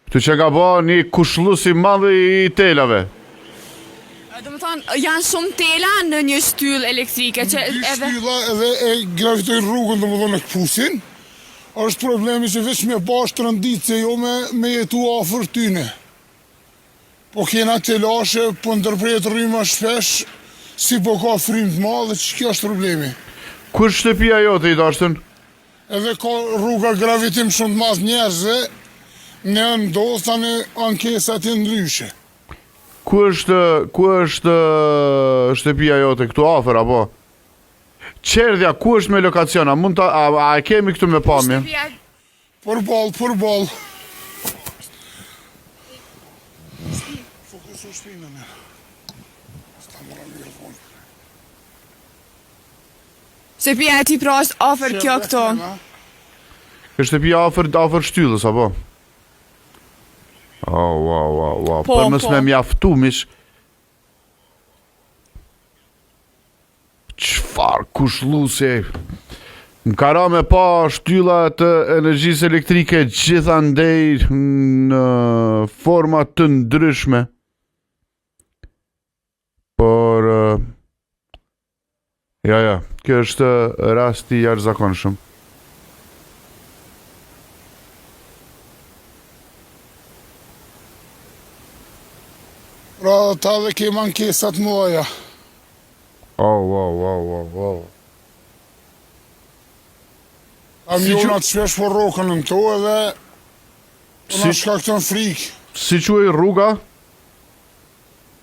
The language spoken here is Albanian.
Këtë që ka ba një kushlus i madhe i telave. Do më thonë, janë shumë tela në një shtyll elektrike që edhe... Shtylla edhe e gravitojnë rrugën do më thonë në këpusin, është problemi që veç me bashkë të rëndit se jo me jetu afër tyne. Po kena telashe, po ndërprejt rrima shpesh, si po ka frim të madhe, që kjo është problemi. Kur shtëpia jote i dashtën? Edhe ka rruga gravitim shumë të madh njerëzve, ne ndodhë tani ankesat e ndryshe. Ku është shtëpia jote këtu afër apo? Qerdhja ku është me lokacion? A e kemi këtu me pamje? Përball. Fokuso shpinën. Sta mora mikrofon. Shtëpia e ti pra është afër kjo këto. Është shtëpia afër shtyllës apo? Wow. Për mës me mjaftu mish. Qfar kushluse. Më kara me pa shtylla të energjisë elektrike gjithandej në forma të ndryshme. Por ja, kjo është rasti jashtëzakonshëm. Pra ta dhe kemë ankesat mëdha. Wow. Kamionat shpesh po rrokën në këto edhe na shkakton frikë. Si quaj rruga?